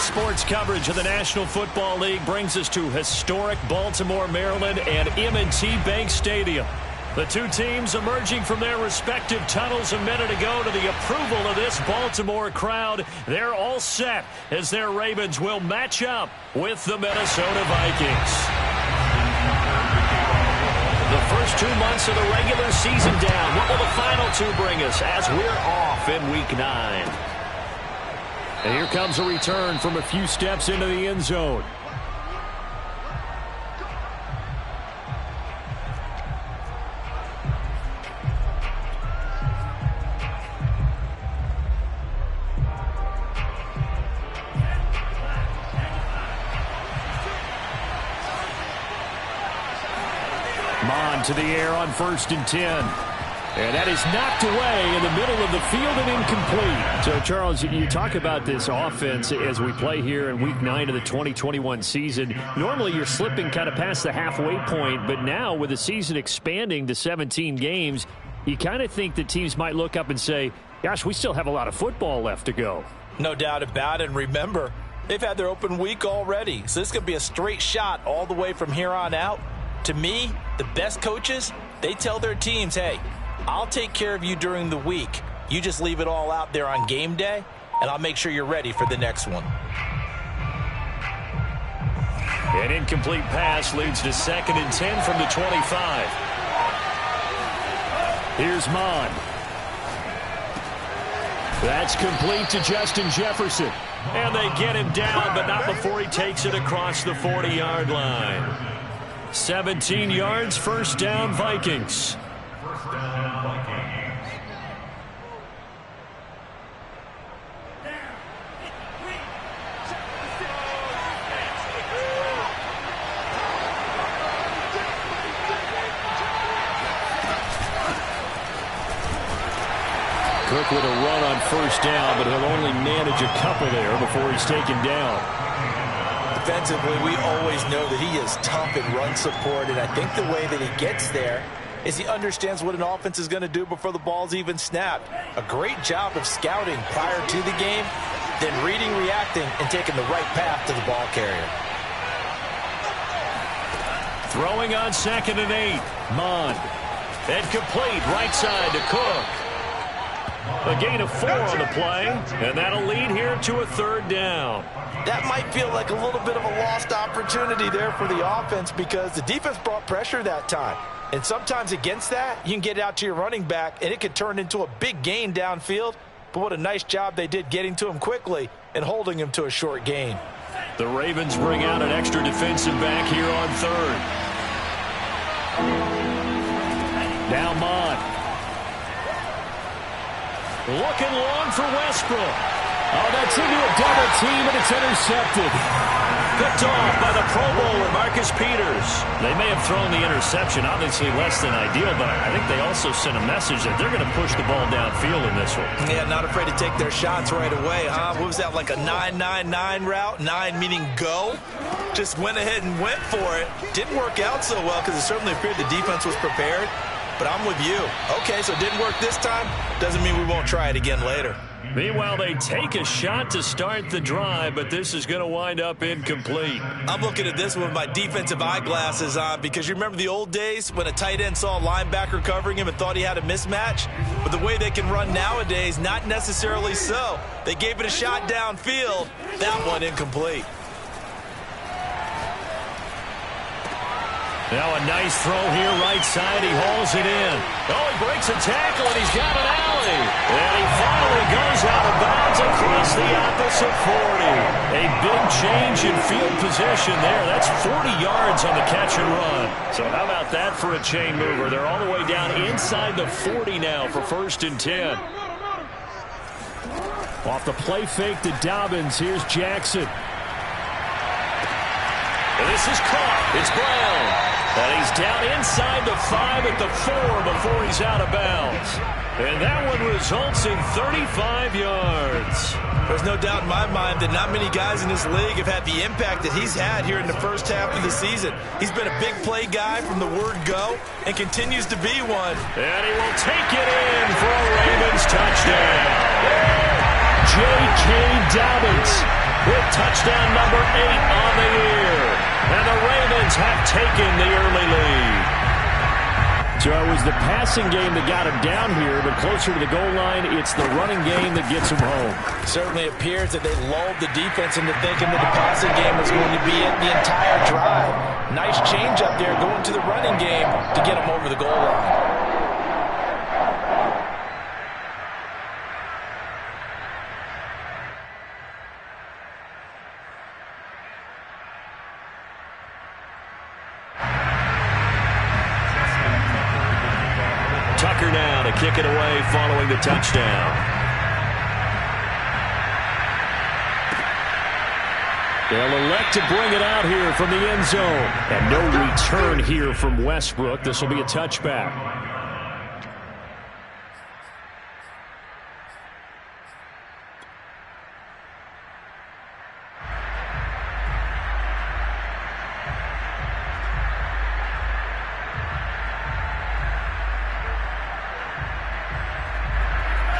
Sports coverage of the National Football League brings us to historic Baltimore, Maryland, and M&T Bank Stadium. The two teams emerging from their respective tunnels a minute ago to the approval of this Baltimore crowd. They're all set as their Ravens will match up with the Minnesota Vikings. The first 2 months of the regular season down. What will the final two bring us as we're off in Week 9? And here comes a return from a few steps into the end zone. Mon to the air on 1st and 10. And that is knocked away in the middle of the field and incomplete. So, Charles, you talk about this offense as we play here in Week 9 of the 2021 season. Normally, you're slipping kind of past the halfway point, but now with the season expanding to 17 games, you kind of think that teams might look up and say, gosh, we still have a lot of football left to go. No doubt about it. And remember, they've had their open week already. So this could be a straight shot all the way from here on out. To me, the best coaches, they tell their teams, hey, I'll take care of you during the week. You just leave it all out there on game day, and I'll make sure you're ready for the next one. An incomplete pass leads to 2nd and 10 from the 25. Here's Mon. That's complete to Justin Jefferson. And they get him down, but not before he takes it across the 40-yard line. 17 yards, first down, Vikings. Cook with a run on 1st down, but he'll only manage a couple there before he's taken down. Defensively, we always know that he is tough in run support, and I think the way that he gets there is he understands what an offense is going to do before the ball's even snapped. A great job of scouting prior to the game, then reading, reacting, and taking the right path to the ball carrier. Throwing on 2nd and 8. Mon. And complete right side to Cook. A gain of 4 on the play, and that'll lead here to a 3rd down. That might feel like a little bit of a lost opportunity there for the offense because the defense brought pressure that time. And sometimes against that, you can get it out to your running back, and it could turn into a big gain downfield. But what a nice job they did getting to him quickly and holding him to a short gain. The Ravens bring out an extra defensive back here on 3rd. Now Mon. Looking long for Westbrook. Oh, that's into a double team, and it's intercepted. Picked off by the Pro Bowler, Marcus Peters. They may have thrown the interception, obviously less than ideal, but I think they also sent a message that they're going to push the ball downfield in this one. Yeah, not afraid to take their shots right away, huh? What was that, like a 9-9-9 route? 9 meaning go? Just went ahead and went for it. Didn't work out so well because it certainly appeared the defense was prepared. But I'm with you. Okay, so it didn't work this time. Doesn't mean we won't try it again later. Meanwhile, they take a shot to start the drive, but this is going to wind up incomplete. I'm looking at this with my defensive eyeglasses on because you remember the old days when a tight end saw a linebacker covering him and thought he had a mismatch? But the way they can run nowadays, not necessarily so. They gave it a shot downfield. That one incomplete. Now a nice throw here, right side. He hauls it in. Oh, he breaks a tackle, and he's got an alley. And he finally goes out of bounds across the opposite 40. A big change in field position there. That's 40 yards on the catch and run. So how about that for a chain mover? They're all the way down inside the 40 now for 1st and 10. Off the play fake to Dobbins. Here's Jackson. And this is caught. It's Brown. And he's down inside the 5 at the 4 before he's out of bounds. And that one results in 35 yards. There's no doubt in my mind that not many guys in this league have had the impact that he's had here in the first half of the season. He's been a big play guy from the word go and continues to be one. And he will take it in for a Ravens touchdown. J.K. Dobbins with touchdown number 8 on the year. And the Ravens have taken the early lead. So it was the passing game that got him down here, but closer to the goal line, it's the running game that gets him home. Certainly appears that they lulled the defense into thinking that the passing game was going to be it the entire drive. Nice change up there going to the running game to get him over the goal line. Tucker now to kick it away following the touchdown. They'll elect to bring it out here from the end zone. And no return here from Westbrook. This will be a touchback.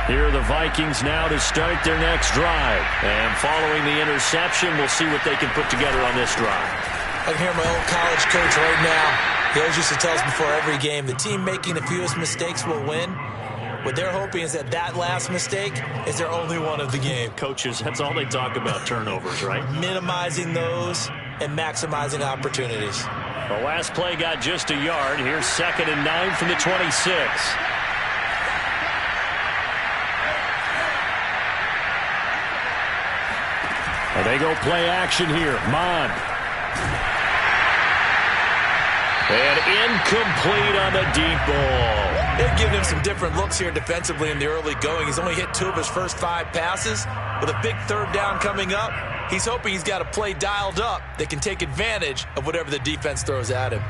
Here are the Vikings now to start their next drive. And following the interception, we'll see what they can put together on this drive. I can hear my old college coach right now. He always used to tell us before every game, the team making the fewest mistakes will win. What they're hoping is that that last mistake is their only one of the game. Coaches, that's all they talk about, turnovers, right? Minimizing those and maximizing opportunities. The last play got just a yard. Here's 2nd and 9 from the 26. And they go play action here. Mon. And incomplete on the deep ball. They've given him some different looks here defensively in the early going. He's only hit 2 of his first 5 passes. With a big 3rd down coming up, he's hoping he's got a play dialed up that can take advantage of whatever the defense throws at him.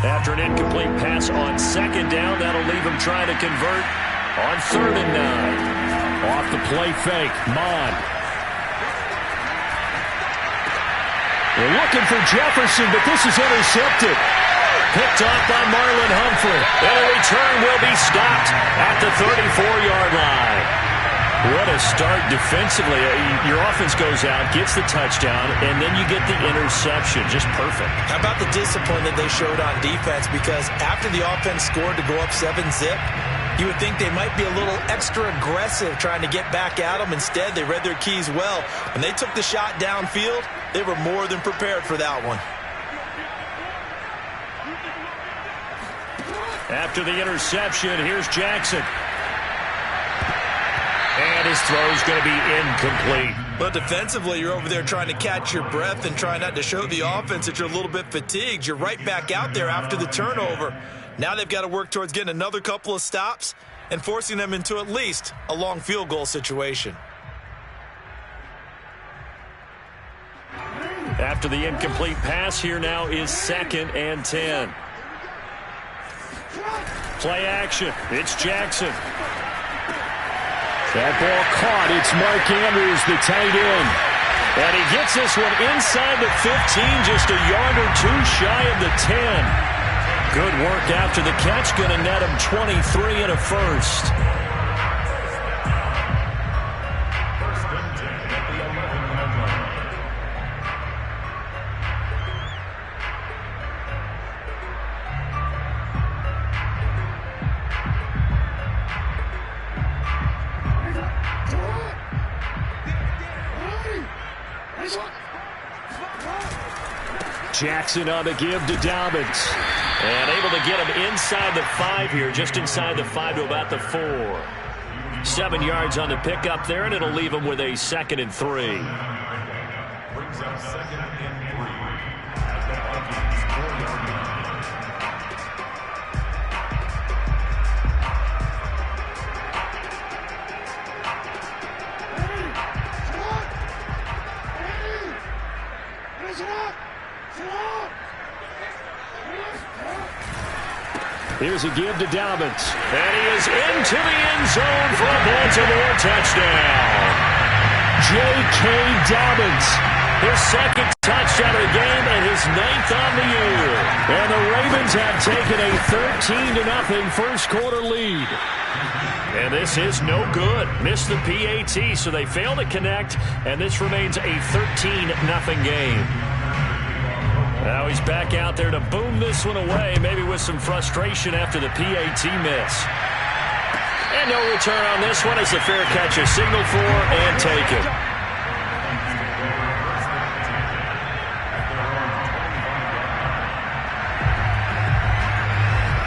After an incomplete pass on 2nd down, that'll leave him trying to convert on 3rd and 9. Off the play fake, Mon. They're looking for Jefferson, but this is intercepted. Picked off by Marlon Humphrey. And a return will be stopped at the 34-yard line. What a start defensively. Your offense goes out, gets the touchdown, and then you get the interception. Just perfect. How about the discipline that they showed on defense? Because after the offense scored to go up 7-zip, you would think they might be a little extra aggressive trying to get back at them. Instead, they read their keys well. When they took the shot downfield, they were more than prepared for that one. After the interception, here's Jackson. And his throw's going to be incomplete. But defensively, you're over there trying to catch your breath and try not to show the offense that you're a little bit fatigued. You're right back out there after the turnover. Now they've got to work towards getting another couple of stops and forcing them into at least a long field goal situation. After the incomplete pass, here now is 2nd and 10. Play action. It's Jackson. That ball caught. It's Mark Andrews, the tight end. And he gets this one inside the 15, just a yard or 2 shy of the 10. Good work after the catch. Going to net him 23 and a first. Jackson on the give to Dobbins. And able to get him inside the 5 here, just inside the 5 to about the 4. 7 yards on the pickup there, and it'll leave him with a 2nd and 3. Brings up 2nd and 3. Here's a give to Dobbins. And he is into the end zone for a Baltimore touchdown. J.K. Dobbins, his 2nd touchdown of the game and his 9th on the year. And the Ravens Vikings have taken a 13-0 first quarter lead. And this is no good. Missed the PAT, so they fail to connect, and this remains a 13-0 game. Now he's back out there to boom this one away, maybe with some frustration after the PAT miss. And no return on this one as the fair catch is signaled for and taken.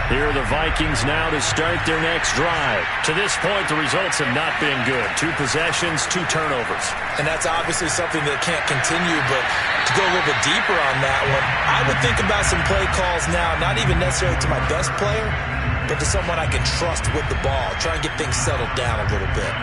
Here are the Vikings now to start their next drive. To this point, the results have not been good. 2 possessions, 2 turnovers. And that's obviously something that can't continue, but to go a little bit deeper on that one, I would think about some play calls now, not even necessarily to my best player, but to someone I can trust with the ball. Try and get things settled down a little bit.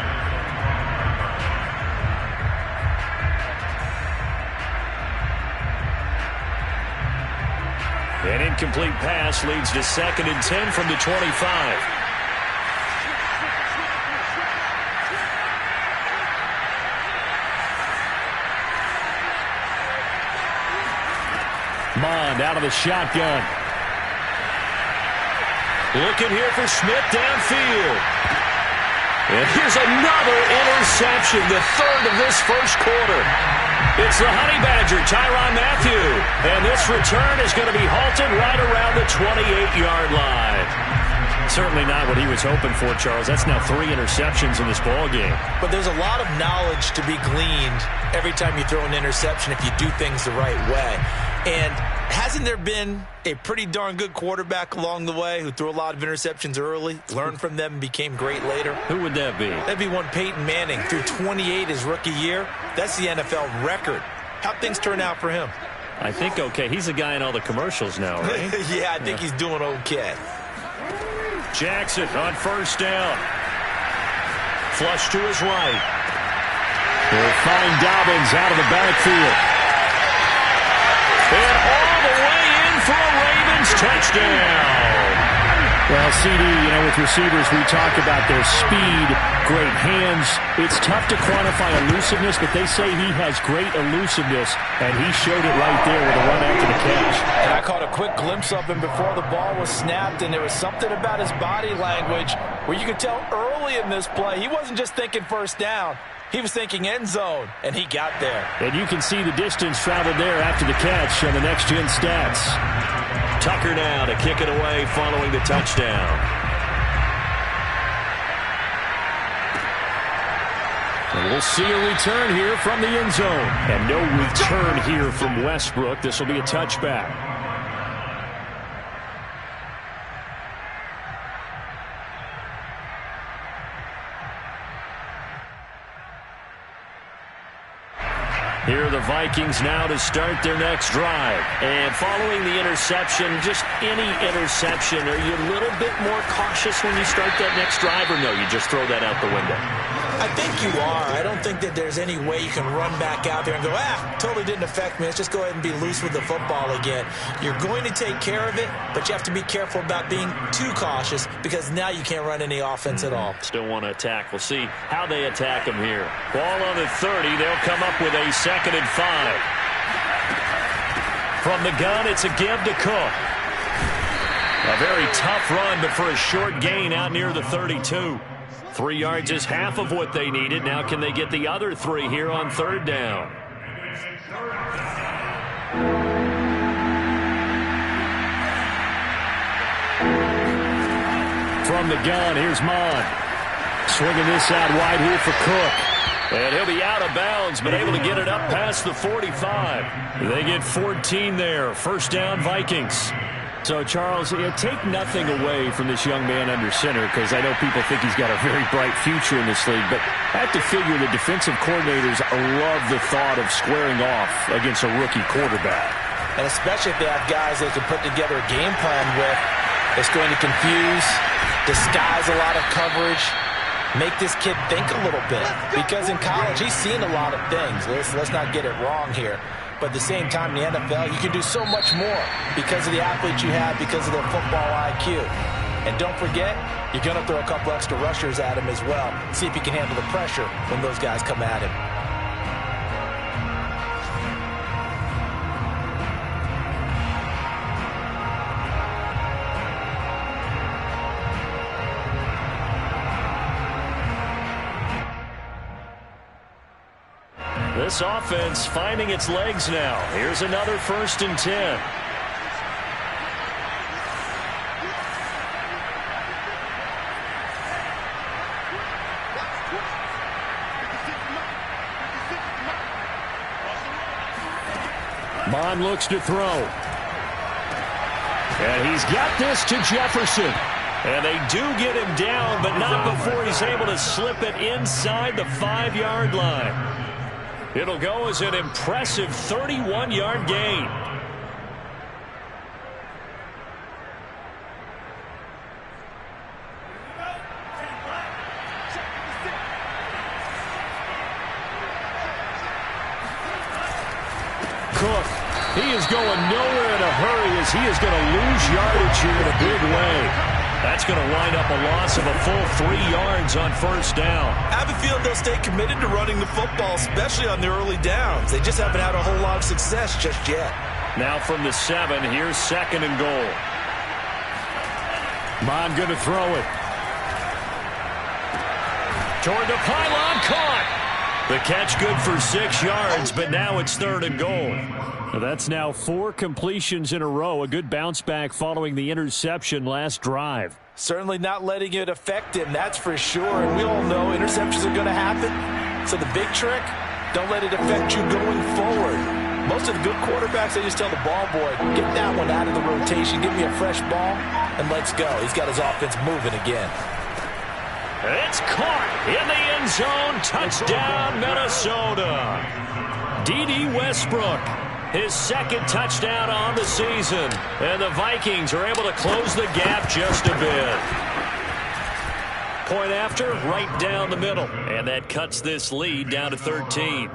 An incomplete pass leads to 2nd and 10 from the 25. Mond out of the shotgun. Looking here for Schmidt downfield. And here's another interception, the 3rd of this first quarter. It's the Honey Badger, Tyrann Mathieu. And this return is going to be halted right around the 28-yard line. Certainly not what he was hoping for, Charles. That's now 3 interceptions in this ball game. But there's a lot of knowledge to be gleaned every time you throw an interception if you do things the right way. And hasn't there been a pretty darn good quarterback along the way who threw a lot of interceptions early, learned from them, and became great later? Who would that be? That'd be one Peyton Manning. Threw 28 his rookie year. That's the NFL record. How'd things turn out for him? I think okay. He's the guy in all the commercials now, right? Yeah, I think he's doing okay. Jackson on first down. Flush to his right. They'll find Dobbins out of the backfield. And all the way in for a Ravens touchdown. Well, CD, with receivers, we talk about their speed, great hands. It's tough to quantify elusiveness, but they say he has great elusiveness, and he showed it right there with a run after the catch. And I caught a quick glimpse of him before the ball was snapped, and there was something about his body language where you could tell early in this play he wasn't just thinking first down. He was thinking end zone, and he got there. And you can see the distance traveled there after the catch on the next-gen stats. Tucker now to kick it away following the touchdown. And we'll see a return here from the end zone. And no return here from Westbrook. This will be a touchback. Here are the Vikings now to start their next drive. And following the interception, just any interception, are you a little bit more cautious when you start that next drive, or no, you just throw that out the window? I think you are. I don't think that there's any way you can run back out there and go, totally didn't affect me. Let's just go ahead and be loose with the football again. You're going to take care of it, but you have to be careful about being too cautious because now you can't run any offense at all. Still want to attack. We'll see how they attack them here. Ball on the 30. They'll come up with a 2nd and 5. From the gun, it's a give to Cook. A very tough run, but for a short gain out near the 32. 3 yards is half of what they needed. Now can they get the other 3 here on 3rd down? From the gun, here's Mond. Swinging this out wide here for Cook. And he'll be out of bounds, but able to get it up past the 45. They get 14 there. 1st down, Vikings. So, Charles, take nothing away from this young man under center because I know people think he's got a very bright future in this league, but I have to figure the defensive coordinators love the thought of squaring off against a rookie quarterback. And especially if they have guys they can put together a game plan with, it's going to confuse, disguise a lot of coverage, make this kid think a little bit. Because in college, he's seen a lot of things. Let's not get it wrong here. But at the same time, in the NFL, you can do so much more because of the athletes you have, because of their football IQ. And don't forget, you're going to throw a couple extra rushers at him as well. See if he can handle the pressure when those guys come at him. This offense finding its legs now. Here's another 1st and 10. Bond looks to throw. And he's got this to Jefferson. And they do get him down, but not before he's able to slip it inside the 5-yard line. It'll go as an impressive 31-yard gain. Cook, he is going nowhere in a hurry as he is going to lose yardage here in a big way. That's going to wind up a loss of a full 3 yards on 1st down. I have a feeling they'll stay committed to running the football, especially on the early downs. They just haven't had a whole lot of success just yet. Now from the 7, here's 2nd and goal. Bond going to throw it. Toward the pylon, caught. The catch good for 6 yards, but now it's 3rd and goal. That's now 4 completions in a row. A good bounce back following the interception last drive. Certainly not letting it affect him, that's for sure. And we all know interceptions are going to happen. So the big trick, don't let it affect you going forward. Most of the good quarterbacks, they just tell the ball boy, get that one out of the rotation, give me a fresh ball, and let's go. He's got his offense moving again. It's caught in the end zone. Touchdown, Minnesota. D.D. Westbrook. His 2nd touchdown on the season. And the Vikings are able to close the gap just a bit. Point after, right down the middle. And that cuts this lead down to 13.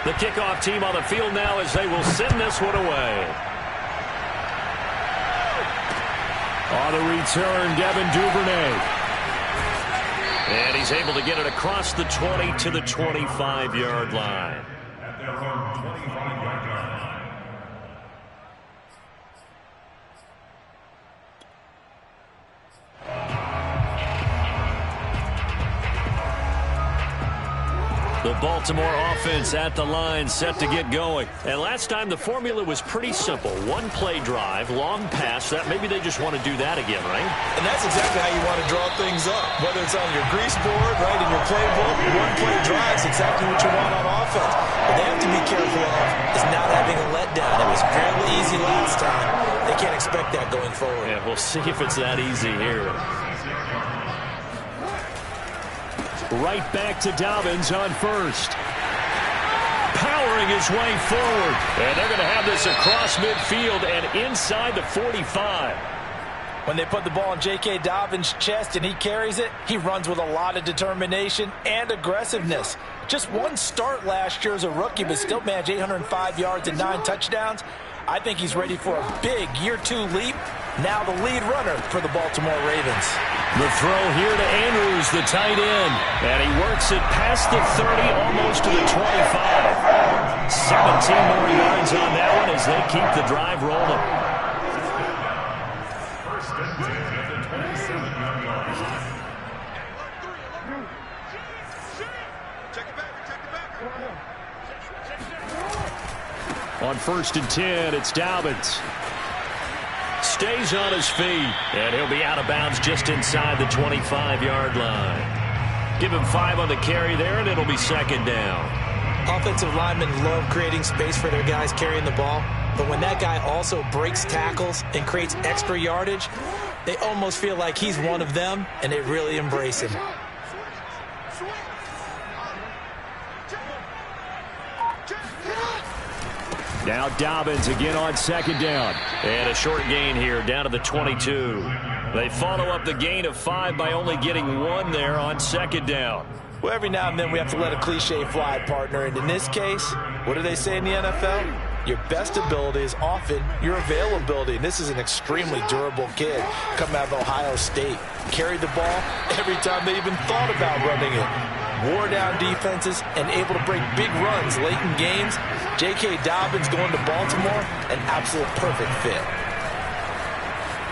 The kickoff team on the field now as they will send this one away. On the return, Devin Duvernay. And he's able to get it across the 20 to the 25-yard line. At their own 25-yard line. The Baltimore offense at the line, set to get going. And last time the formula was pretty simple. 1-play drive, long pass. That maybe they just want to do that again, right? And that's exactly how you want to draw things up. Whether it's on your grease board, right, in your playbook, 1-play drive is exactly what you want on offense. What they have to be careful of is not having a letdown. It was fairly easy last time. They can't expect that going forward. Yeah, we'll see if it's that easy here. Right back to Dobbins on 1st. Powering his way forward. And they're going to have this across midfield and inside the 45. When they put the ball in J.K. Dobbins' chest and he carries it, he runs with a lot of determination and aggressiveness. Just one start last year as a rookie, but still managed 805 yards and 9 touchdowns. I think he's ready for a big year 2 leap. Now the lead runner for the Baltimore Ravens. The throw here to Andrews, the tight end. And he works it past the 30, almost to the 25. 17 more yards on that one as they keep the drive rolling. 1st and 10 at the 27-yard line. On 1st and 10, it's Dobbins. Stays on his feet, and he'll be out of bounds just inside the 25-yard line. Give him 5 on the carry there, and it'll be 2nd down. Offensive linemen love creating space for their guys carrying the ball, but when that guy also breaks tackles and creates extra yardage, they almost feel like he's one of them, and they really embrace him. Now Dobbins again on 2nd down. And a short gain here down to the 22. They follow up the gain of 5 by only getting 1 there on 2nd down. Well, every now and then we have to let a cliche fly, partner. And in this case, what do they say in the NFL? Your best ability is often your availability. And this is an extremely durable kid coming out of Ohio State. Carried the ball every time they even thought about running it. Wore down defenses and able to break big runs late in games. J.K. Dobbins going to Baltimore, an absolute perfect fit.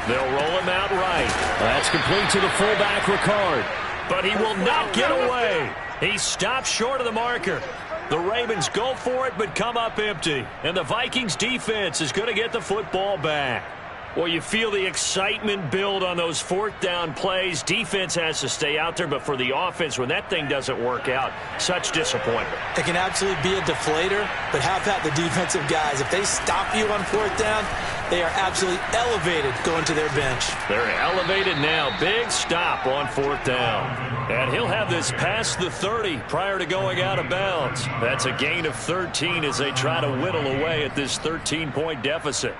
They'll roll him out right. That's complete to the fullback, Ricard. but he will not get away. He stopped short of the marker. The Ravens go for it, but come up empty. And the Vikings defense is going to get the football back. Well, you feel the excitement build on those fourth down plays. Defense has to stay out there, but for the offense, when that thing doesn't work out, such disappointment. It can absolutely be a deflator, but how about the defensive guys? If they stop you on fourth down, they are absolutely elevated going to their bench. They're elevated now. Big stop on fourth down. And he'll have this past the 30 prior to going out of bounds. That's a gain of 13 as they try to whittle away at this 13-point deficit.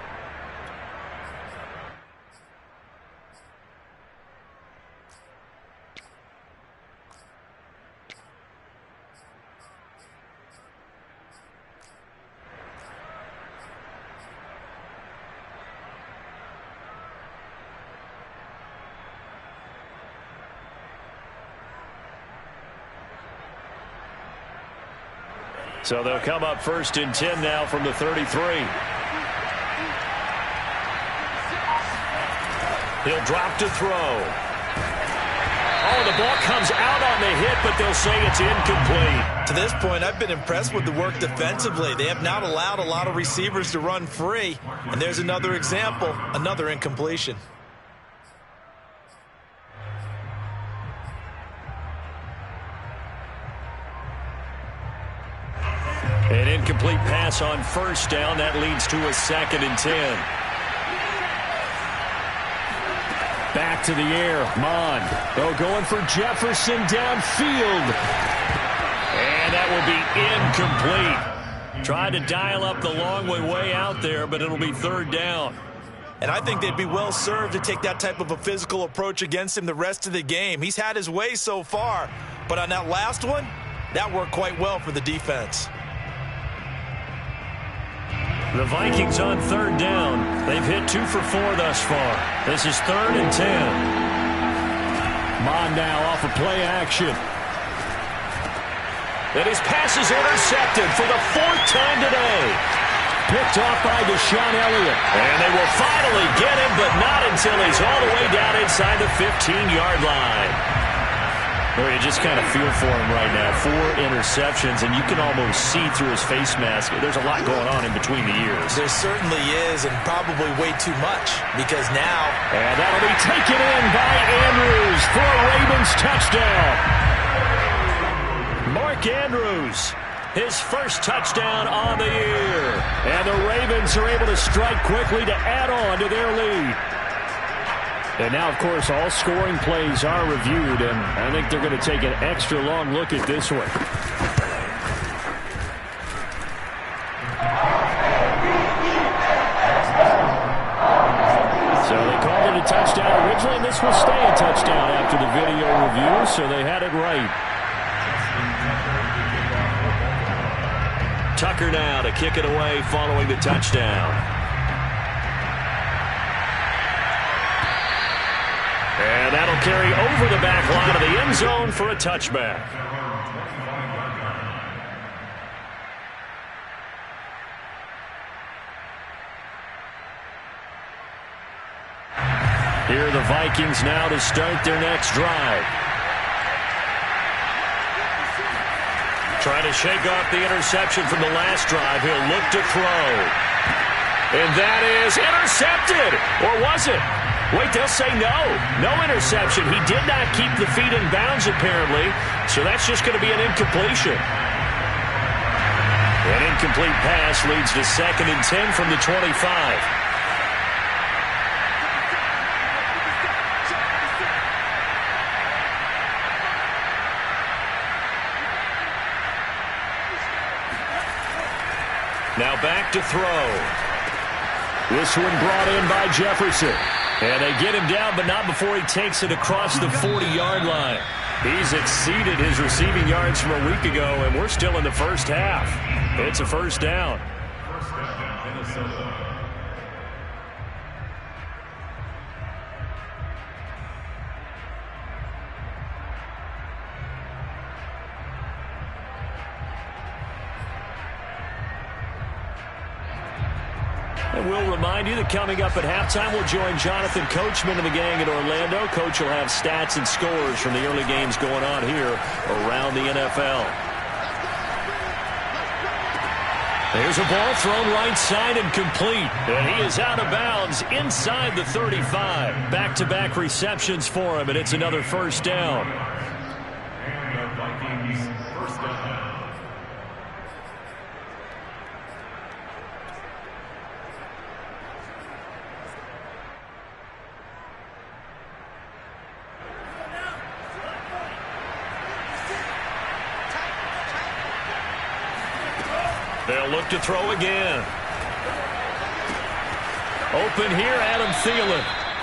So they'll come up 1st and 10 now from the 33. He'll drop to throw. Oh, the ball comes out on the hit, but they'll say it's incomplete. To this point, I've been impressed with the work defensively. They have not allowed a lot of receivers to run free. And there's another example, another incompletion. An incomplete pass on 1st down. That leads to a 2nd and 10. Back to the air. Mon. Oh, going for Jefferson downfield. And that will be incomplete. Tried to dial up the long way out there, but it'll be 3rd down. And I think they'd be well served to take that type of a physical approach against him the rest of the game. He's had his way so far, but on that last one, that worked quite well for the defense. The Vikings on 3rd down. They've hit 2 for 4 thus far. This is 3rd and 10. Mon now off of play action. And his pass is intercepted for the 4th time today. Picked off by Deshaun Elliott. And they will finally get him, but not until he's all the way down inside the 15-yard line. Well, you just kind of feel for him right now. 4 interceptions, and you can almost see through his face mask. There's a lot going on in between the ears. There certainly is, and probably way too much, because now... And that'll be taken in by Andrews for a Ravens touchdown. Mark Andrews, his first touchdown on the year. And the Ravens are able to strike quickly to add on to their lead. And now, of course, all scoring plays are reviewed, and I think they're going to take an extra long look at this one. So they called it a touchdown originally, and this will stay a touchdown after the video review, so they had it right. Tucker now to kick it away following the touchdown. And that'll carry over the back line of the end zone for a touchback. Here are the Vikings now to start their next drive. Trying to shake off the interception from the last drive. He'll look to throw. And that is intercepted. Or was it? Wait, they'll say no. No interception. He did not keep the feet in bounds, apparently. So that's just going to be an incompletion. An incomplete pass leads to 2nd and 10 from the 25. Now back to throw. This one brought in by Jefferson. And they get him down, but not before he takes it across the 40-yard line. He's exceeded his receiving yards from a week ago, and we're still in the first half. It's a 1st down. First down, Minnesota. And we'll remind you that coming up at halftime, we'll join Jonathan Coachman and the gang in Orlando. Coach will have stats and scores from the early games going on here around the NFL. There's a ball thrown right side and complete. And he is out of bounds inside the 35. Back-to-back receptions for him, and it's another first down. And the Vikings first down. They'll look to throw again. Open here, Adam Thielen.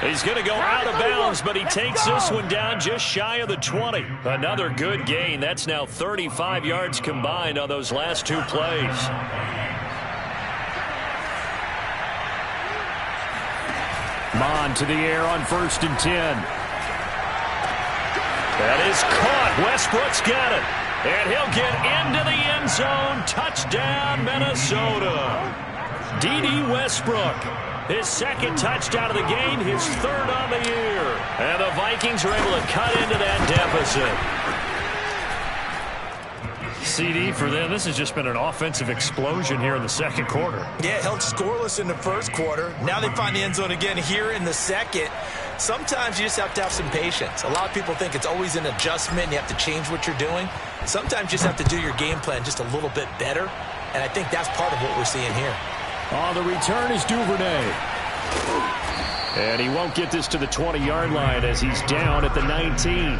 He's going to go out of bounds, but he takes this one down just shy of the 20. Another good gain. That's now 35 yards combined on those last two plays. Mon to the air on 1st and 10. That is caught. Westbrook's got it. And he'll get into the end zone. Touchdown, Minnesota. D.D. Westbrook. His second touchdown of the game, his third on the year. And the Vikings are able to cut into that deficit. CD for them, this has just been an offensive explosion here in the second quarter. Yeah, held scoreless in the first quarter. Now they find the end zone again here in the second. Sometimes you just have to have some patience. A lot of people think it's always an adjustment and you have to change what you're doing. Sometimes you just have to do your game plan just a little bit better, and I think that's part of what we're seeing here. On the return is Duvernay. And he won't get this to the 20-yard line as he's down at the 19.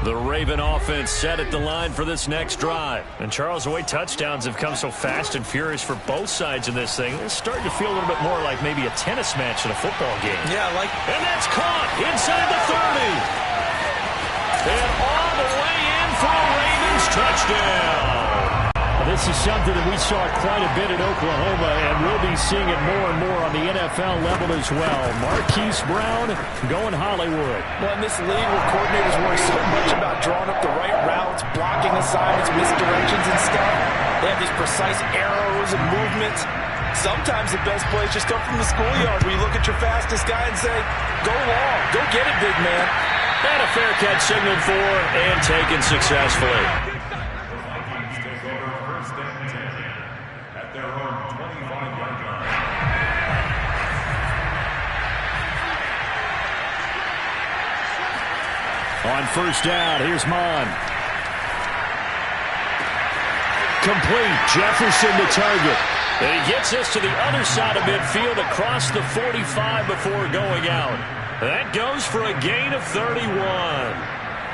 The Raven offense set at the line for this next drive. And Charles, the way touchdowns have come so fast and furious for both sides in this thing, it's starting to feel a little bit more like maybe a tennis match in a football game. Yeah, and that's caught inside the 30. And all the way in for a Ravens touchdown. This is something that we saw quite a bit in Oklahoma, and we'll be seeing it more and more on the NFL level as well. Marquise Brown going Hollywood. Well, in this league where coordinators worry so much about drawing up the right routes, blocking assignments, misdirections and stuff, they have these precise arrows and movements. Sometimes the best plays just come from the schoolyard where you look at your fastest guy and say, go long, go get it, big man. And a fair catch signaled for and taken successfully. On first down, here's Mon. Complete. Jefferson to target. And he gets this to the other side of midfield across the 45 before going out. That goes for a gain of 31.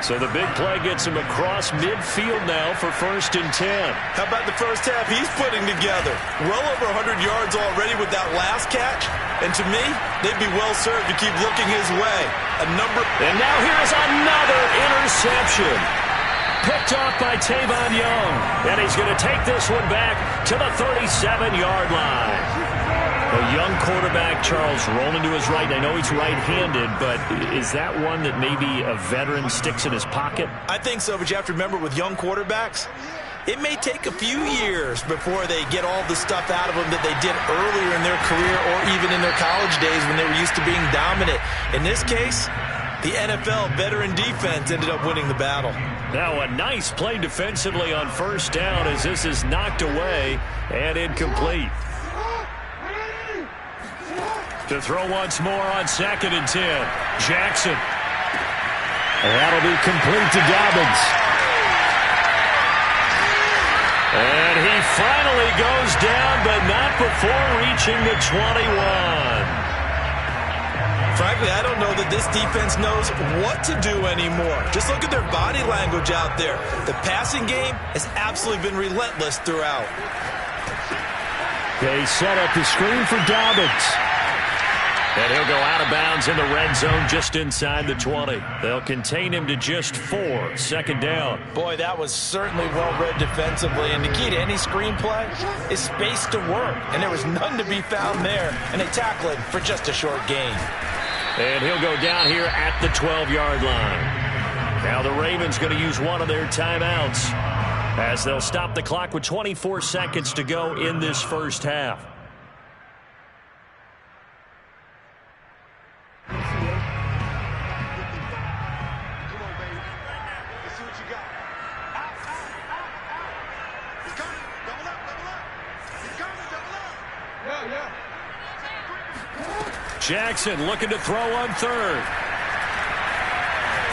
So the big play gets him across midfield now for 1st and 10. How about the first half he's putting together? Well over 100 yards already with that last catch. And to me, they'd be well served to keep looking his way. And now here's another interception. Picked off by Tavon Young. And he's going to take this one back to the 37-yard line. A young quarterback, Charles, rolling to his right. I know he's right-handed, but is that one that maybe a veteran sticks in his pocket? I think so, but you have to remember with young quarterbacks, it may take a few years before they get all the stuff out of them that they did earlier in their career or even in their college days when they were used to being dominant. In this case, the NFL veteran defense ended up winning the battle. Now a nice play defensively on first down as this is knocked away and incomplete. To throw once more on 2nd and 10. Jackson. And that'll be complete to Dobbins. And he finally goes down, but not before reaching the 21. Frankly, I don't know that this defense knows what to do anymore. Just look at their body language out there. The passing game has absolutely been relentless throughout. They set up the screen for Dobbins. And he'll go out of bounds in the red zone just inside the 20. They'll contain him to just 4. 2nd down. Boy, that was certainly well-read defensively. And the key to any screenplay is space to work. And there was none to be found there. And they tackle him for just a short gain. And he'll go down here at the 12-yard line. Now the Ravens going to use one of their timeouts as they'll stop the clock with 24 seconds to go in this first half. Jackson looking to throw on third.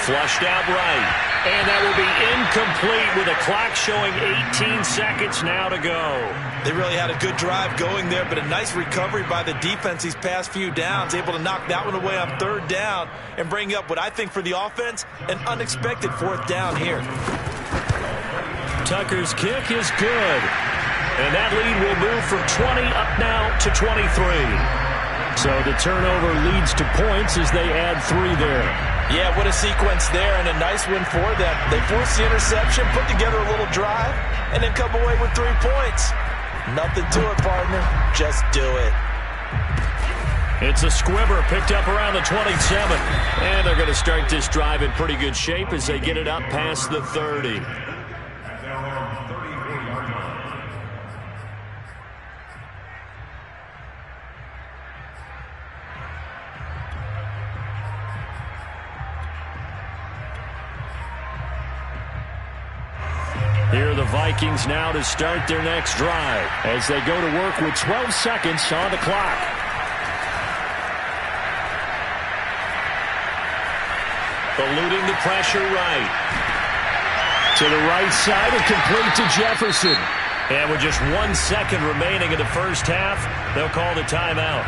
Flushed out right. And that will be incomplete with a clock showing 18 seconds now to go. They really had a good drive going there, but a nice recovery by the defense these past few downs, able to knock that one away on third down and bring up what I think for the offense, an unexpected fourth down here. Tucker's kick is good. And that lead will move from 20 up now to 23. So the turnover leads to points as they add 3 there. Yeah, what a sequence there, and a nice win for them. They forced the interception, put together a little drive, and then come away with 3 points. Nothing to it, partner. Just do it. It's a squibber picked up around the 27. And they're going to start this drive in pretty good shape as they get it up past the 30. Here are the Vikings now to start their next drive as they go to work with 12 seconds on the clock. Eluding the pressure right. To the right side and complete to Jefferson. And with just 1 second remaining in the first half, they'll call the timeout.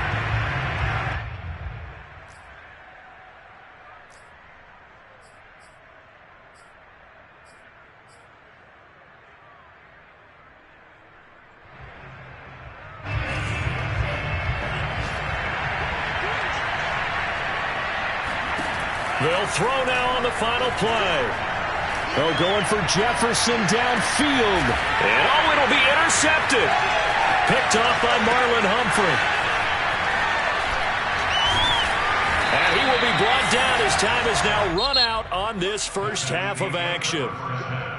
They'll throw now on the final play. Oh, going for Jefferson downfield. And oh, it'll be intercepted. Picked off by Marlon Humphrey. And he will be brought down as time has now run out on this first half of action.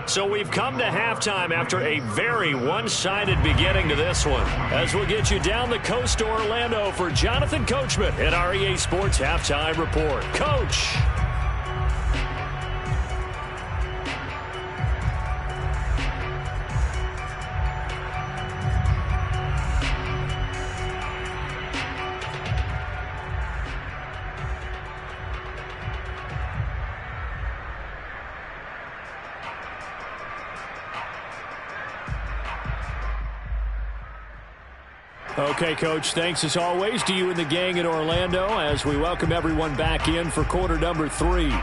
So we've come to halftime after a very one-sided beginning to this one. As we'll get you down the coast to Orlando for Jonathan Coachman at our EA Sports Halftime Report. Coach. Okay, Coach, thanks as always to you and the gang in Orlando as we welcome everyone back in for quarter number 3.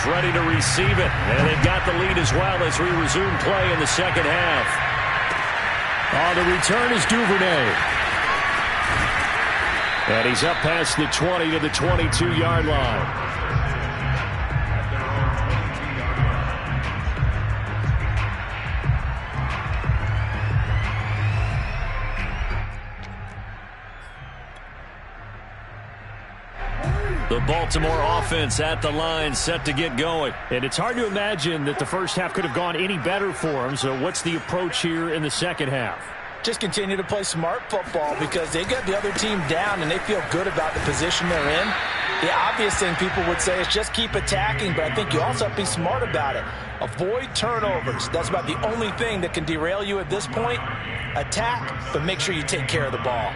Ready to receive it, and they've got the lead as well as we resume play in the second half. On the return is Duvernay. And he's up past the 20 to the 22-yard line. The Baltimore offense at the line set to get going. And it's hard to imagine that the first half could have gone any better for them. So what's the approach here in the second half? Just continue to play smart football because they got the other team down and they feel good about the position they're in. The obvious thing people would say is just keep attacking, but I think you also have to be smart about it. Avoid turnovers. That's about the only thing that can derail you at this point. Attack, but make sure you take care of the ball.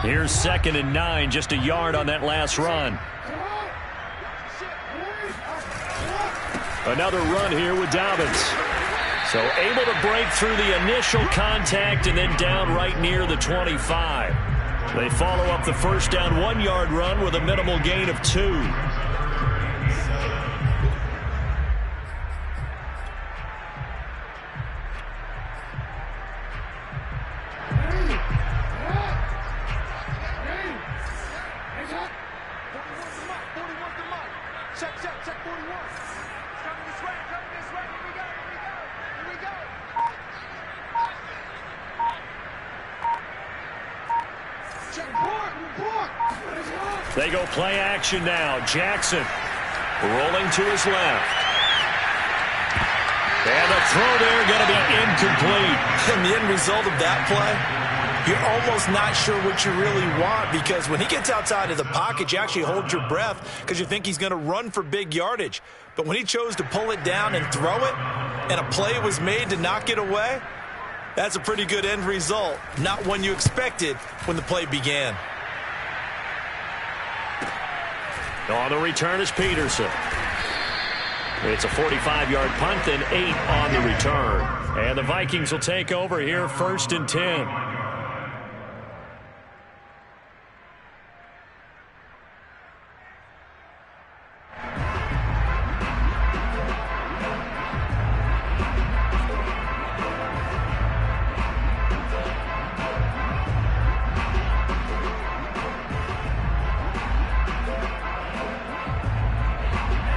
Here's 2nd and 9, just a yard on that last run. Another run here with Dobbins. So able to break through the initial contact and then down right near the 25. They follow up the first down 1-yard run with a minimal gain of 2. They go play action now. Jackson rolling to his left. And the throw there going to be incomplete. And the end result of that play, you're almost not sure what you really want, because when he gets outside of the pocket, you actually hold your breath because you think he's going to run for big yardage. But when he chose to pull it down and throw it, and a play was made to knock it away, that's a pretty good end result. Not one you expected when the play began. On the return is Peterson. It's a 45-yard punt, then 8 on the return. And the Vikings will take over here, 1st and 10.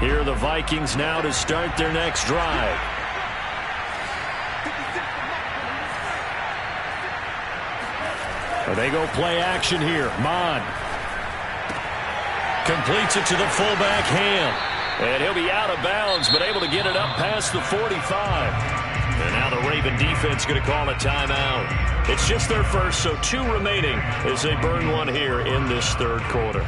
Here are the Vikings now to start their next drive. They go play action here. Mon completes it to the fullback, Ham. And he'll be out of bounds, but able to get it up past the 45. And now the Raven defense going to call a timeout. It's just their first, so 2 remaining as they burn one here in this 3rd quarter.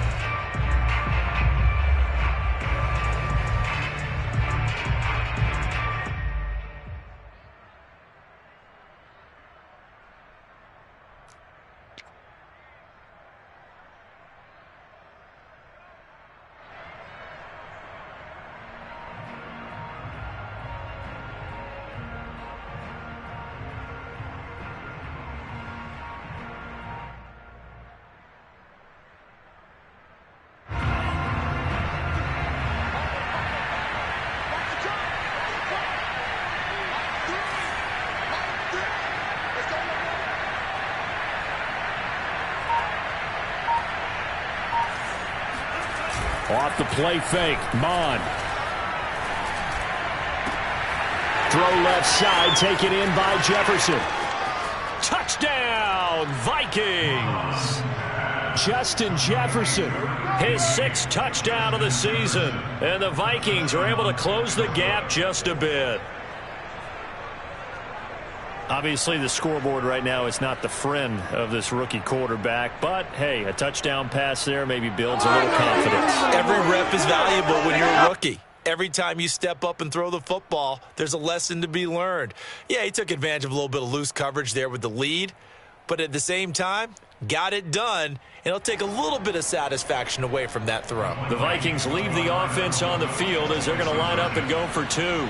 Off the play fake, Mon. Throw left side, taken in by Jefferson. Touchdown, Vikings! Justin Jefferson, his 6th touchdown of the season. And the Vikings are able to close the gap just a bit. Obviously, the scoreboard right now is not the friend of this rookie quarterback. But, hey, a touchdown pass there maybe builds a little confidence. Every rep is valuable when you're a rookie. Every time you step up and throw the football, there's a lesson to be learned. Yeah, he took advantage of a little bit of loose coverage there with the lead. But at the same time, got it done, and it'll take a little bit of satisfaction away from that throw. The Vikings leave the offense on the field as they're going to line up and go for 2.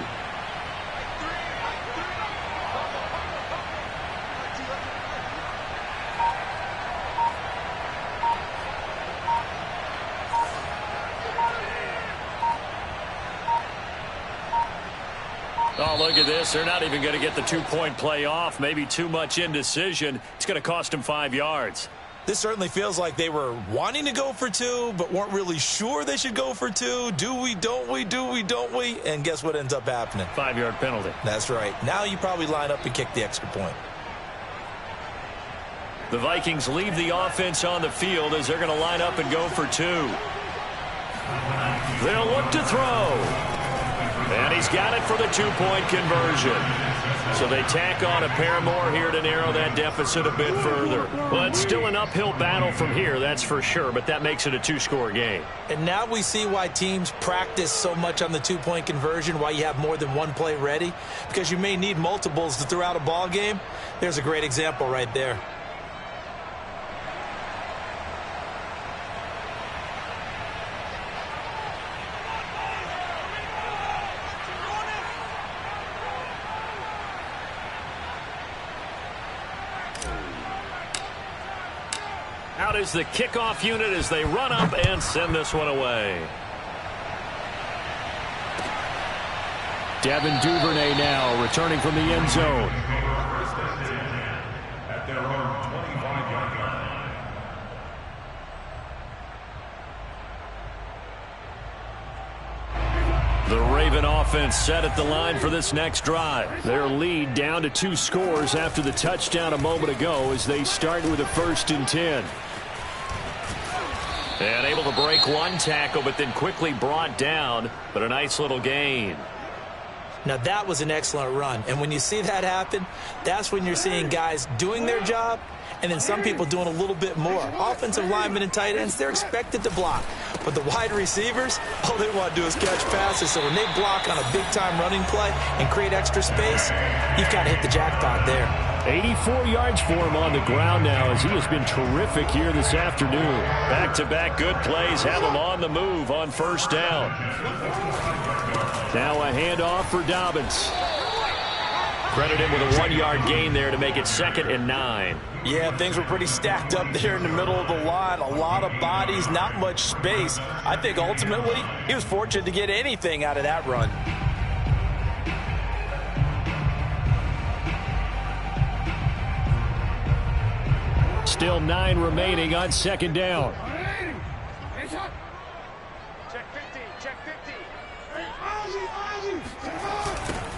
Oh, look at this. They're not even going to get the 2-point play off. Maybe too much indecision. It's going to cost them 5 yards. This certainly feels like they were wanting to go for 2, but weren't really sure they should go for 2. Do we, don't we, do we, don't we? And guess what ends up happening? 5-yard penalty. That's right. Now you probably line up and kick the extra point. The Vikings leave the offense on the field as they're going to line up and go for 2. They'll look to throw. And he's got it for the 2-point conversion. So they tack on a pair more here to narrow that deficit a bit further. Well, it's still an uphill battle from here, that's for sure, but that makes it a 2-score game. And now we see why teams practice so much on the 2-point conversion, why you have more than one play ready, because you may need multiples to throw out a ball game. There's a great example right there. Out is the kickoff unit as they run up and send this one away. Devin Duvernay now returning from the end zone. At their own 25-yard line. The Raven offense set at the line for this next drive. Their lead down to 2 scores after the touchdown a moment ago as they start with a 1st and 10. And able to break one tackle, but then quickly brought down, but a nice little gain. Now that was an excellent run, and when you see that happen, that's when you're seeing guys doing their job and then some people doing a little bit more. Offensive linemen and tight ends, they're expected to block. But the wide receivers, all they want to do is catch passes. So when they block on a big-time running play and create extra space, you've got to hit the jackpot there. 84 yards for him on the ground now as he has been terrific here this afternoon. Back-to-back good plays have him on the move on 1st down. Now a handoff for Dobbins. Credit him with a 1-yard gain there to make it 2nd and 9. Yeah, things were pretty stacked up there in the middle of the line. A lot of bodies, not much space. I think ultimately he was fortunate to get anything out of that run. Still 9 remaining on 2nd down.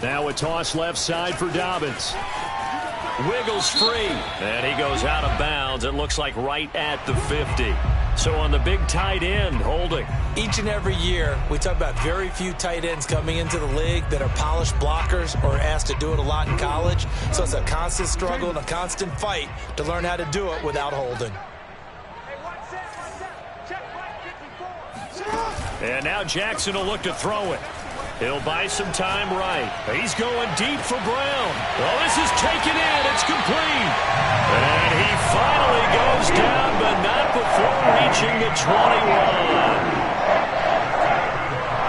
Now a toss left side for Dobbins. Wiggles free. And he goes out of bounds. It looks like right at the 50. So on the big tight end, holding. Each and every year, we talk about very few tight ends coming into the league that are polished blockers or asked to do it a lot in college. So it's a constant struggle and a constant fight to learn how to do it without holding. And now Jackson will look to throw it. He'll buy some time right. He's going deep for Brown. Well, this is taken in. It's complete. And he finally goes down, but not before reaching the 21.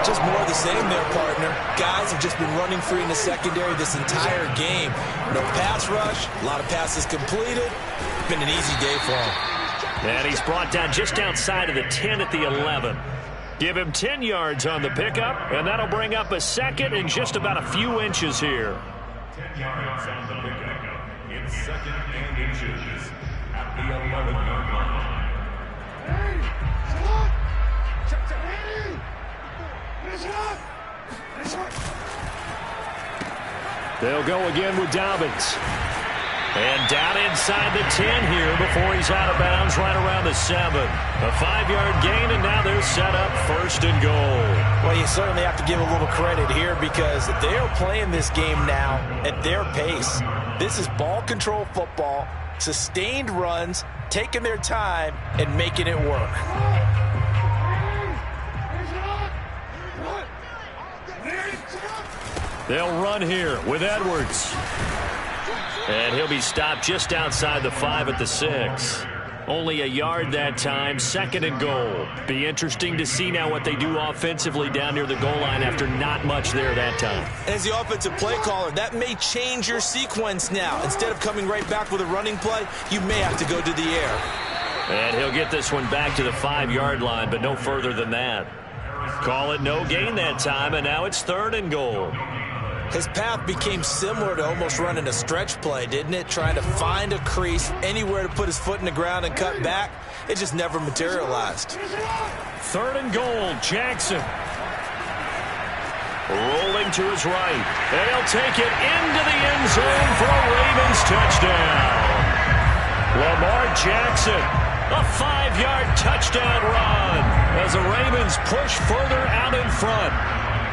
Just more of the same there, partner. Guys have just been running free in the secondary this entire game. No pass rush, a lot of passes completed. Been an easy day for him. And he's brought down just outside of the 10 at the 11. Give him 10 yards on the pickup, and that'll bring up a 2nd and just about a few inches here. 10 yards on the pickup. It's 2nd and inches at the 11-yard line. They'll go again with Dobbins. And down inside the 10 here before he's out of bounds right around the 7. A 5-yard gain, and now they're set up 1st and goal. Well, you certainly have to give a little credit here because they're playing this game now at their pace. This is ball control football, sustained runs, taking their time, and making it work. They'll run here with Edwards. And he'll be stopped just outside the 5 at the 6. Only a yard that time, 2nd and goal. Be interesting to see now what they do offensively down near the goal line after not much there that time. As the offensive play caller, that may change your sequence now. Instead of coming right back with a running play, you may have to go to the air. And he'll get this one back to the 5-yard line, but no further than that. Call it no gain that time, and now it's 3rd and goal. His path became similar to almost running a stretch play, didn't it? Trying to find a crease, anywhere to put his foot in the ground and cut back. It just never materialized. 3rd and goal, Jackson. Rolling to his right. And he'll take it into the end zone for a Ravens touchdown. Lamar Jackson, a 5-yard touchdown run as the Ravens push further out in front.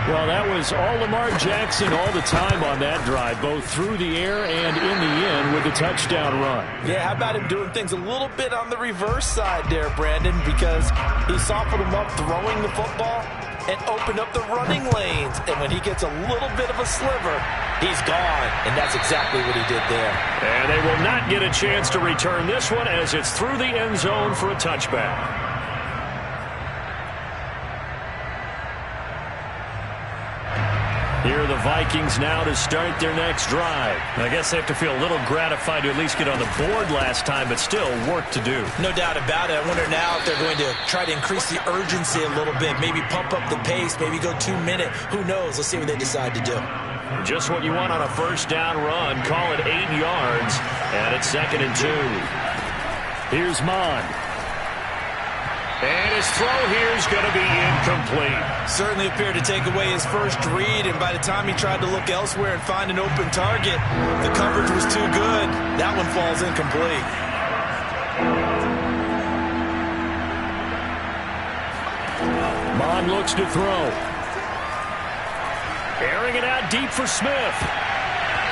Well, that was all Lamar Jackson all the time on that drive, both through the air and in the end with the touchdown run. Yeah, how about him doing things a little bit on the reverse side there, Brandon, because he softened him up throwing the football and opened up the running lanes. And when he gets a little bit of a sliver, he's gone. And that's exactly what he did there. And they will not get a chance to return this one as it's through the end zone for a touchback. Here are the Vikings now to start their next drive. I guess they have to feel a little gratified to at least get on the board last time, but still work to do. No doubt about it. I wonder now if they're going to try to increase the urgency a little bit, maybe pump up the pace, maybe go 2 minute. Who knows? Let's see what they decide to do. Just what you want on a first down run. Call it 8 yards, and it's 2nd and 2. Here's Mon. And his throw here is going to be incomplete. Certainly appeared to take away his first read, and by the time he tried to look elsewhere and find an open target, the coverage was too good. That one falls incomplete. Mon looks to throw. Airing it out deep for Smith.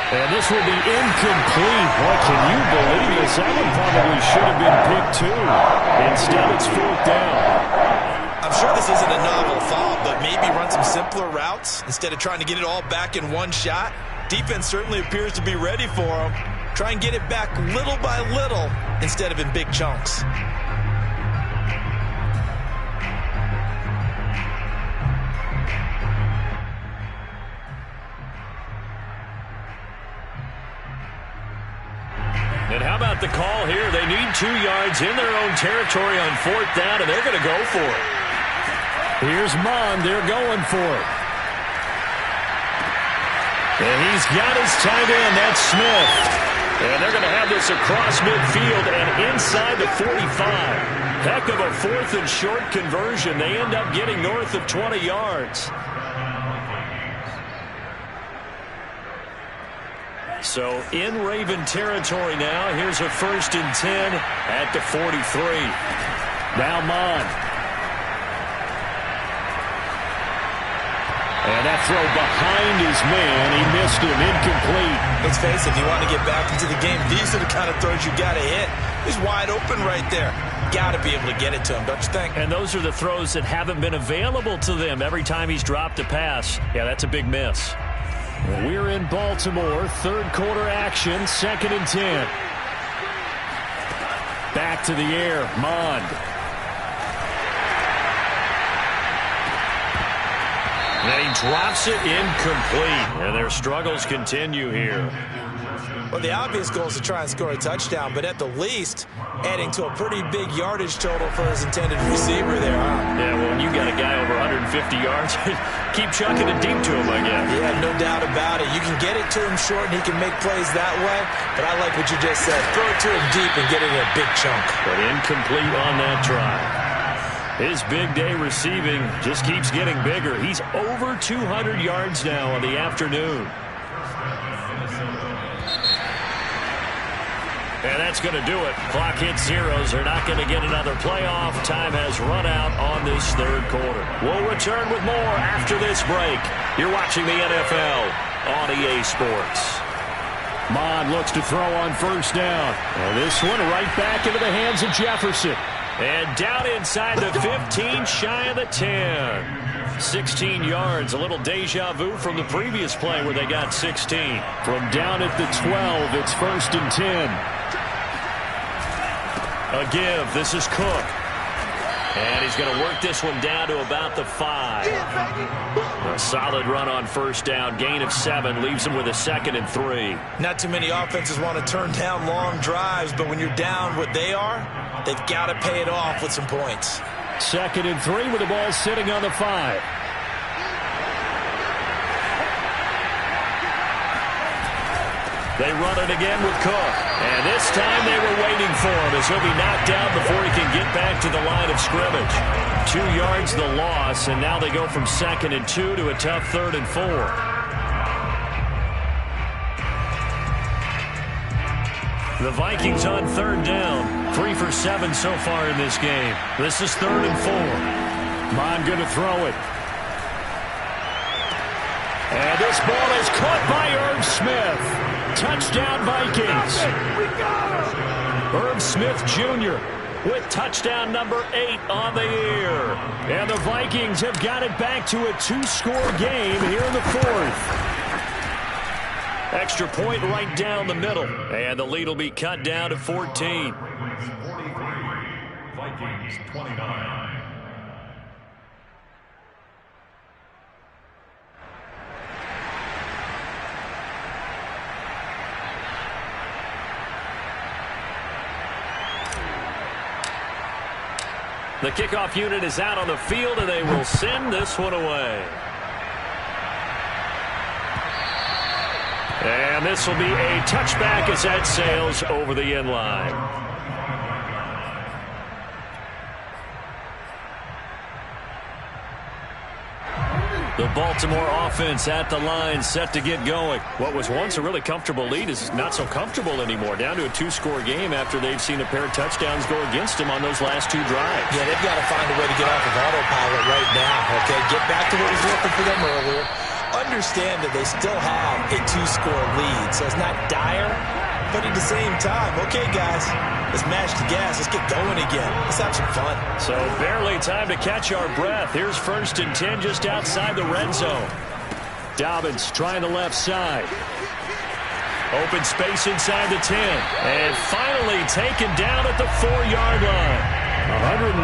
And this will be incomplete. Boy, can you believe this? That one probably should have been picked too. Instead, it's 4th down. I'm sure this isn't a novel thought, but maybe run some simpler routes instead of trying to get it all back in one shot. Defense certainly appears to be ready for him. Try and get it back little by little instead of in big chunks. And how about the call here? They need 2 yards in their own territory on 4th down, and they're going to go for it. Here's Mon. They're going for it. And he's got his tight end. That's Smith. And they're going to have this across midfield and inside the 45. Heck of a 4th and short conversion. They end up getting north of 20 yards. So in Raven territory now. Here's a 1st and 10 at the 43. Now Mon. And that throw behind his man. He missed him. Incomplete. Let's face it, if you want to get back into the game, these are the kind of throws you got to hit. He's wide open right there. Got to be able to get it to him, don't you think? And those are the throws that haven't been available to them every time he's dropped a pass. Yeah, that's a big miss. We're in Baltimore. 3rd quarter action. 2nd and 10. Back to the air. Mond. And he drops it incomplete. And their struggles continue here. Well, the obvious goal is to try and score a touchdown, but at the least, adding to a pretty big yardage total for his intended receiver there, huh? Yeah, well, when you got a guy over 150 yards, keep chucking it deep to him, I guess. Yeah, no doubt about it. You can get it to him short, and he can make plays that way, but I like what you just said. Throw it to him deep and get it in a big chunk. But incomplete on that try. His big day receiving just keeps getting bigger. He's over 200 yards now on the afternoon. And that's going to do it. Clock hits zeros. They're not going to get another playoff. Time has run out on this 3rd quarter. We'll return with more after this break. You're watching the NFL on EA Sports. Mon looks to throw on 1st down. And this one right back into the hands of Jefferson. And down inside the 15, shy of the 10. 16 yards, a little deja vu from the previous play where they got 16. From down at the 12, it's 1st and 10. A give. This is Cook. And he's going to work this one down to about the 5. A solid run on 1st down. Gain of 7 leaves him with a 2nd and 3. Not too many offenses want to turn down long drives, but when you're down what they are, they've got to pay it off with some points. 2nd and 3 with the ball sitting on the 5. They run it again with Cook. And this time they were waiting for him as he'll be knocked down before he can get back to the line of scrimmage. 2 yards the loss, and now they go from 2nd and 2 to a tough 3rd and 4. The Vikings on 3rd down. 3 for 7 so far in this game. This is 3rd and 4. Mon going to throw it. And this ball is caught by Irv Smith. Touchdown Vikings. Irv Smith Jr. with touchdown number 8 on the year. And the Vikings have got it back to a 2-score game here in the 4th. Extra point right down the middle. And the lead will be cut down to 14. Vikings 29. The kickoff unit is out on the field, and they will send this one away. And this will be a touchback as that sails over the end line. The Baltimore offense at the line, set to get going. What was once a really comfortable lead is not so comfortable anymore. Down to a 2-score game after they've seen a pair of touchdowns go against them on those last 2 drives. Yeah, they've got to find a way to get off of autopilot right now, okay? Get back to what was working for them earlier. Understand that they still have a 2-score lead, so it's not dire, but at the same time, okay, guys, let's mash the gas. Let's get going again. Let's have some fun. So barely time to catch our breath. Here's 1st and 10 just outside the red zone. Dobbins trying the left side. Open space inside the 10. And finally taken down at the 4-yard line.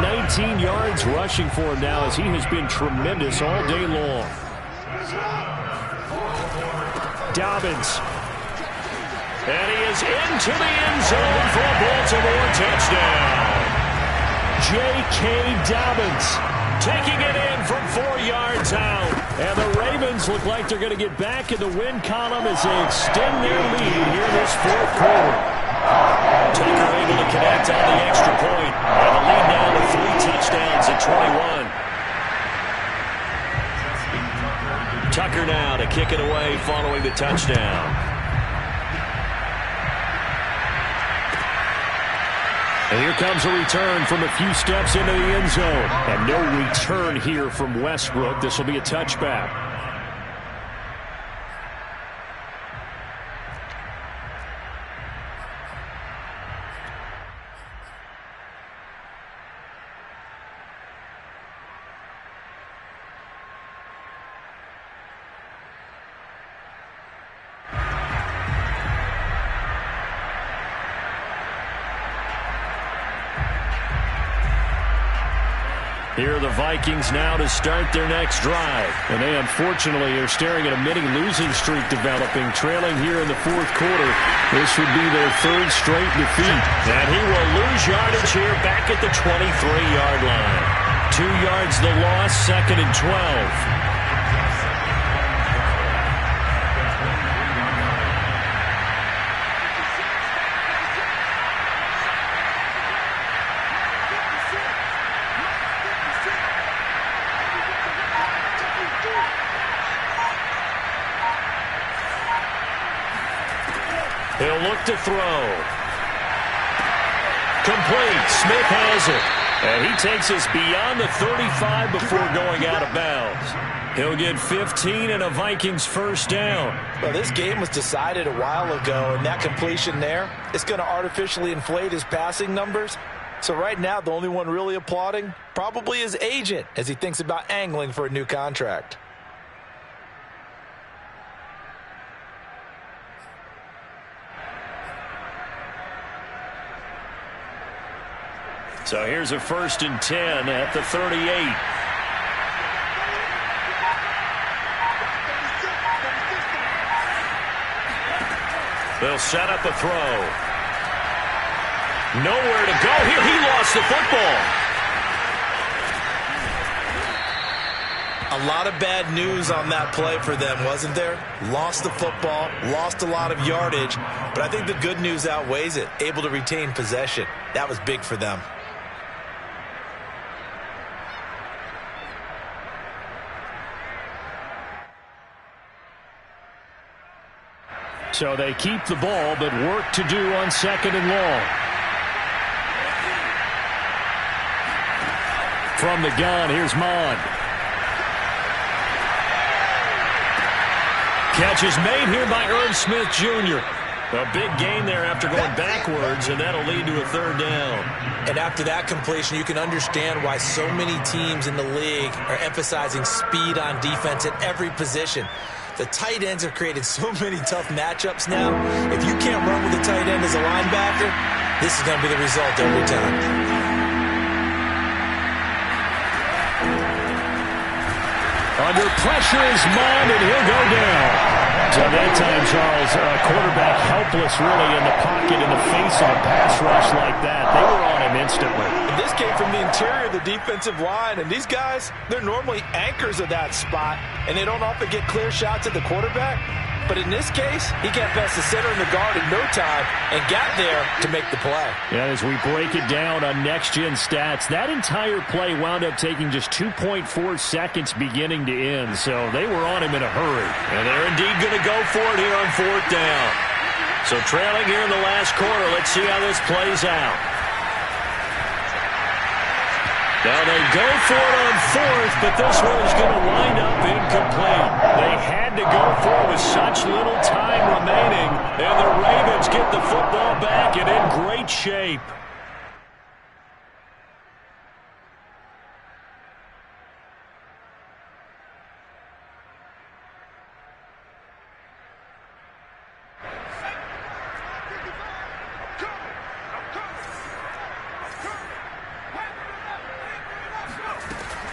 119 yards rushing for him now as he has been tremendous all day long. Dobbins. And he is into the end zone for a Baltimore touchdown. J.K. Dobbins taking it in from 4 yards out. And the Ravens look like they're going to get back in the win column as they extend their lead here in this 4th quarter. Tucker able to connect on the extra point. And the lead now to 3 touchdowns at 21. Tucker now to kick it away following the touchdown. And here comes a return from a few steps into the end zone. And no return here from Westbrook. This will be a touchback. Here are the Vikings now to start their next drive. And they unfortunately are staring at a mini-losing streak developing, trailing here in the 4th quarter. This would be their 3rd straight defeat. And he will lose yardage here back at the 23-yard line. 2 yards the loss, 2nd and 12. He'll look to throw. Complete. Smith has it. And he takes us beyond the 35 before going out of bounds. He'll get 15 and a Vikings 1st down. Well, this game was decided a while ago, and that completion there is going to artificially inflate his passing numbers. So right now, the only one really applauding probably his agent as he thinks about angling for a new contract. So here's a 1st and 10 at the 38. They'll set up a throw. Nowhere to go here. He lost the football. A lot of bad news on that play for them, wasn't there? Lost the football, lost a lot of yardage, but I think the good news outweighs it. Able to retain possession. That was big for them. So they keep the ball, but work to do on 2nd and long. From the gun, here's Mond. Catch is made here by Irv Smith Jr. A big gain there after going backwards, and that'll lead to a 3rd down. And after that completion, you can understand why so many teams in the league are emphasizing speed on defense at every position. The tight ends have created so many tough matchups now. If you can't run with the tight end as a linebacker, this is going to be the result every time. Under pressure is Mond, and he'll go down. So that time, Charles, quarterback helpless really in the pocket in the face of a pass rush like that. They were on him instantly. And this came from the interior of the defensive line, and these guys, they're normally anchors of that spot, and they don't often get clear shots at the quarterback. But in this case, he got past the center and the guard in no time and got there to make the play. Yeah, as we break it down on next-gen stats, that entire play wound up taking just 2.4 seconds beginning to end, so they were on him in a hurry. And they're indeed going to go for it here on 4th down. So trailing here in the last quarter, let's see how this plays out. Now they go for it on 4th, but this one is going to wind up incomplete. They had to go for it with such little time remaining, and the Ravens get the football back and in great shape.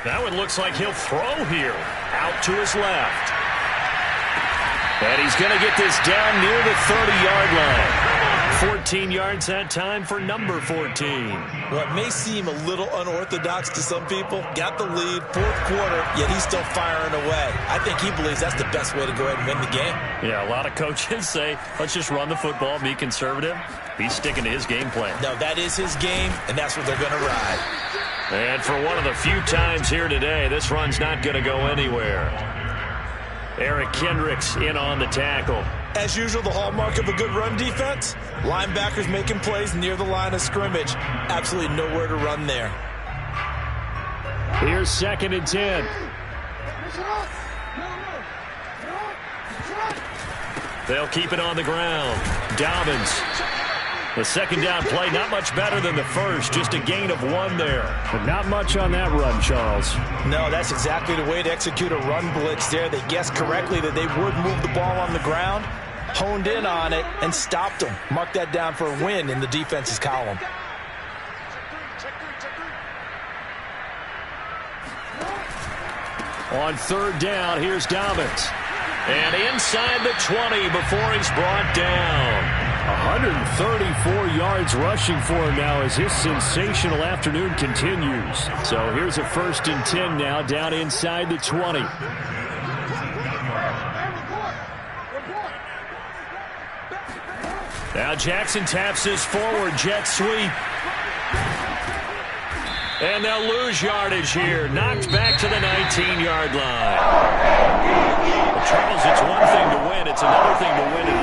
Now it looks like he'll throw here. Out to his left. And he's going to get this down near the 30-yard line. 14 yards that time for number 14. Well, it may seem a little unorthodox to some people. Got the lead, 4th quarter, yet he's still firing away. I think he believes that's the best way to go ahead and win the game. Yeah, a lot of coaches say, let's just run the football, be conservative. He's sticking to his game plan. No, that is his game, and that's what they're going to ride. And for one of the few times here today, this run's not going to go anywhere. Eric Kendricks in on the tackle. As usual, the hallmark of a good run defense, linebackers making plays near the line of scrimmage. Absolutely nowhere to run there. Here's 2nd and 10. They'll keep it on the ground. Dobbins. The 2nd down play, not much better than the first, just a gain of 1 there. But not much on that run, Charles. No, that's exactly the way to execute a run blitz there. They guessed correctly that they would move the ball on the ground, honed in on it, and stopped them. Mark that down for a win in the defense's column. On 3rd down, here's Dobbins. And inside the 20 before he's brought down. 134 yards rushing for him now as his sensational afternoon continues. So here's a 1st and 10 now down inside the 20. Now Jackson taps this forward jet sweep. And they'll lose yardage here. Knocked back to the 19-yard line. Well, Charles, it's one thing to win. It's another thing to win it